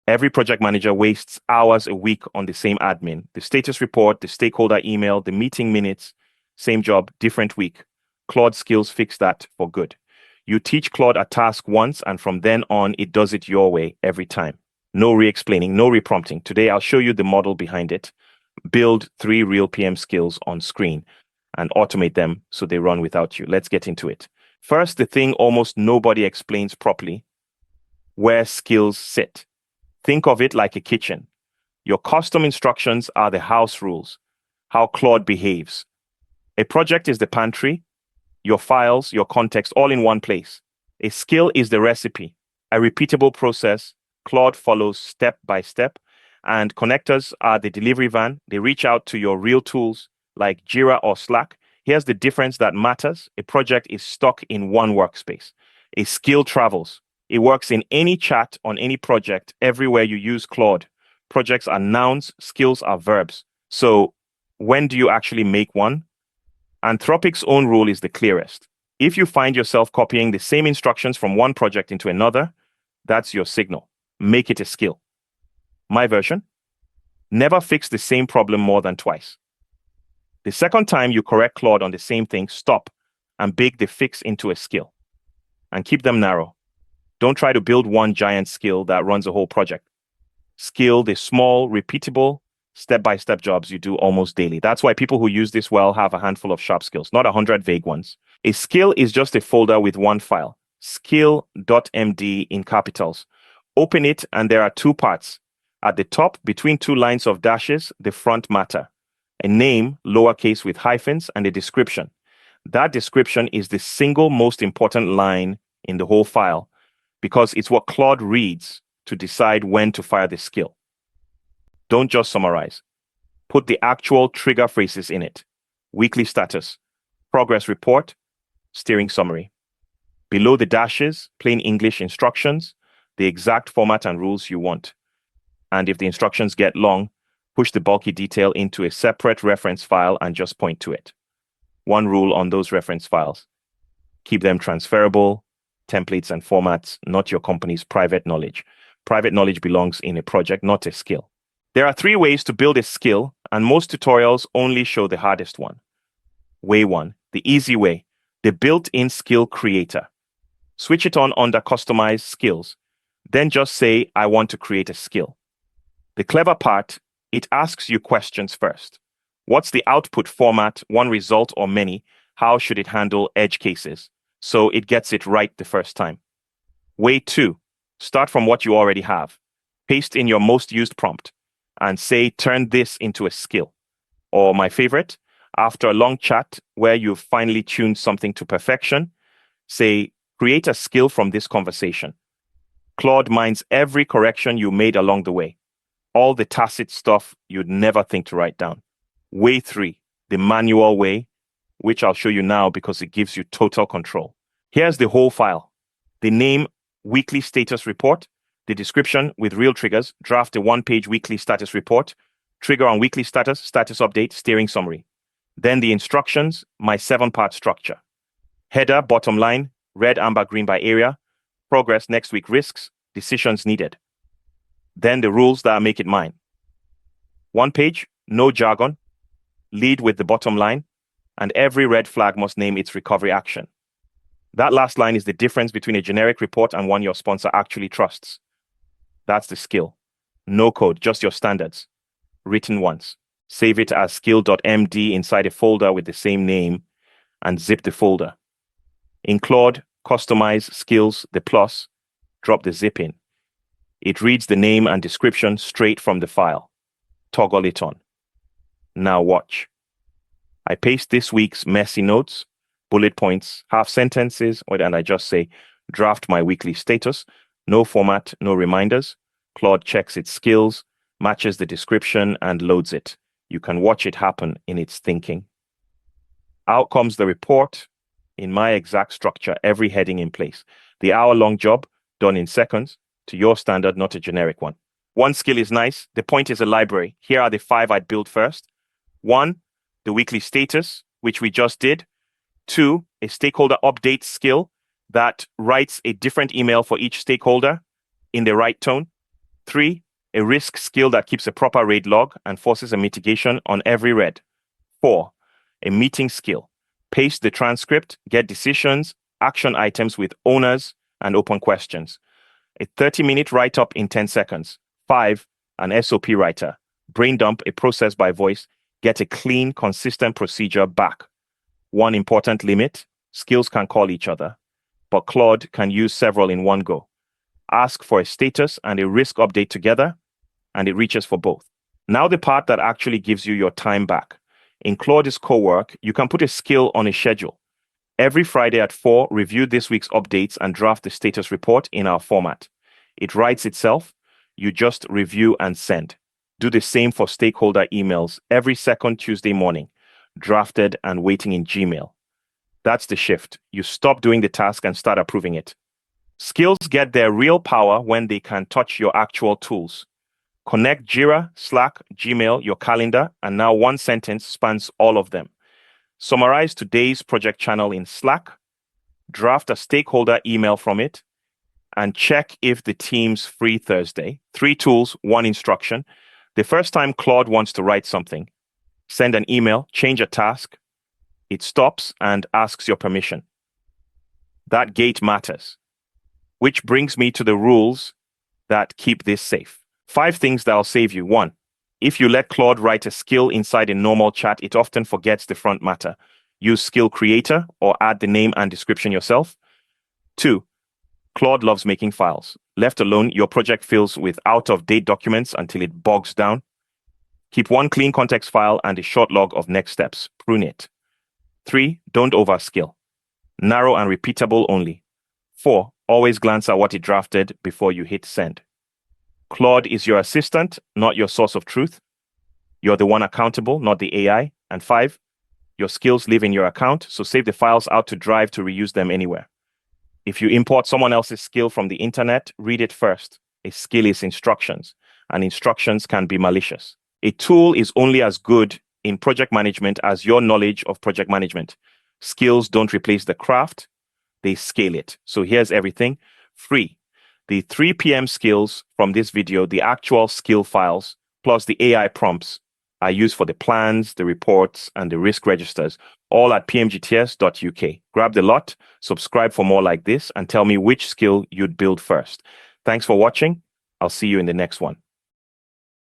Every project manager wastes hours a week on the same admin. The status report, the stakeholder email, the meeting minutes, same job, different week. Claude Skills fix that for good. You teach Claude a task once, and from then on, it does it your way every time. No re-explaining, no re-prompting. Today, I'll show you the model behind it. Build 3 real PM skills on screen and automate them so they run without you. Let's get into it. First, the thing almost nobody explains properly, where skills sit. Think of it like a kitchen. Your custom instructions are the house rules, how Claude behaves. A project is the pantry, your files, your context, all in one place. A skill is the recipe, a repeatable process. Claude follows step by step, and connectors are the delivery van. They reach out to your real tools like Jira or Slack. Here's the difference that matters. A project is stuck in one workspace. A skill travels. It works in any chat on any project, everywhere you use Claude. Projects are nouns, skills are verbs. So when do you actually make one? Anthropic's own rule is the clearest. If you find yourself copying the same instructions from one project into another, that's your signal. Make it a skill. My version: never fix the same problem more than twice. The second time you correct Claude on the same thing, stop and bake the fix into a skill. And keep them narrow. Don't try to build one giant skill that runs a whole project. Skill the small, repeatable, step-by-step jobs you do almost daily. That's why people who use this well have a handful of sharp skills, not 100 vague ones. A skill is just a folder with one file, SKILL.md in capitals. Open it and there are 2 parts. At the top, between 2 lines of dashes, the front matter. A name, lowercase with hyphens, and a description. That description is the single most important line in the whole file, because it's what Claude reads to decide when to fire the skill. Don't just summarize. Put the actual trigger phrases in it. Weekly status, progress report, steering summary. Below the dashes, plain English instructions, the exact format and rules you want. And if the instructions get long, push the bulky detail into a separate reference file and just point to it. One rule on those reference files: keep them transferable, templates and formats, not your company's private knowledge. Private knowledge belongs in a project, not a skill. There are 3 ways to build a skill, and most tutorials only show the hardest one. Way 1, the easy way, the built-in skill creator. Switch it on under Customize Skills. Then just say, I want to create a skill. The clever part, it asks you questions first. What's the output format, one result or many? How should it handle edge cases? So it gets it right the first time. Way 2, start from what you already have. Paste in your most used prompt and say, turn this into a skill. Or my favorite, after a long chat where you've finally tuned something to perfection, say, create a skill from this conversation. Claude minds every correction you made along the way. All the tacit stuff you'd never think to write down. Way 3, the manual way, which I'll show you now because it gives you total control. Here's the whole file. The name, weekly status report, the description with real triggers, draft a 1-page weekly status report, trigger on weekly status, status update, steering summary. Then the instructions, my 7-part structure. Header, bottom line, red, amber, green by area, progress, next week, risks, decisions needed. Then the rules that make it mine. 1 page, no jargon, lead with the bottom line, and every red flag must name its recovery action. That last line is the difference between a generic report and one your sponsor actually trusts. That's the skill. No code, just your standards. Written once. Save it as SKILL.md inside a folder with the same name and zip the folder. In Claude, customize skills, the plus, drop the zip in. It reads the name and description straight from the file. Toggle it on. Now watch. I paste this week's messy notes, bullet points, half sentences, and I just say, draft my weekly status. No format, no reminders. Claude checks its skills, matches the description, and loads it. You can watch it happen in its thinking. Out comes the report in my exact structure, every heading in place. The hour-long job done in seconds, to your standard, not a generic one. One skill is nice. The point is a library. Here are the 5 I'd build first. 1, the weekly status, which we just did. 2, a stakeholder update skill that writes a different email for each stakeholder in the right tone. 3, a risk skill that keeps a proper raid log and forces a mitigation on every red. 4, a meeting skill. Paste the transcript, get decisions, action items with owners, and open questions. A 30-minute write-up in 10 seconds. 5, an SOP writer. Brain dump a process by voice, get a clean, consistent procedure back. One important limit, skills can call each other, but Claude can use several in one go. Ask for a status and a risk update together, and it reaches for both. Now the part that actually gives you your time back. In Claude's Cowork, you can put a skill on a schedule. Every Friday at 4, review this week's updates and draft the status report in our format. It writes itself. You just review and send. Do the same for stakeholder emails every second Tuesday morning, drafted and waiting in Gmail. That's the shift. You stop doing the task and start approving it. Skills get their real power when they can touch your actual tools. Connect Jira, Slack, Gmail, your calendar, and now one sentence spans all of them. Summarize today's project channel in Slack, draft a stakeholder email from it, and check if the team's free Thursday. 3 tools, 1 instruction. The first time Claude wants to write something, send an email, change a task, it stops and asks your permission. That gate matters. Which brings me to the rules that keep this safe. 5 things that'll save you. 1, if you let Claude write a skill inside a normal chat, it often forgets the front matter. Use Skill Creator or add the name and description yourself. 2, Claude loves making files. Left alone, your project fills with out-of-date documents until it bogs down. Keep one clean context file and a short log of next steps. Prune it. 3, don't overskill. Narrow and repeatable only. 4, always glance at what it drafted before you hit send. Claude is your assistant, not your source of truth. You're the one accountable, not the AI. And 5, your skills live in your account, so save the files out to Drive to reuse them anywhere. If you import someone else's skill from the internet, read it first. A skill is instructions, and instructions can be malicious. A tool is only as good in project management as your knowledge of project management. Skills don't replace the craft, they scale it. So here's everything. Free. The 3 PM skills from this video, the actual skill files, plus the AI prompts are used for the plans, the reports, and the risk registers, all at pmgts.uk. Grab the lot, subscribe for more like this, and tell me which skill you'd build first. Thanks for watching. I'll see you in the next one.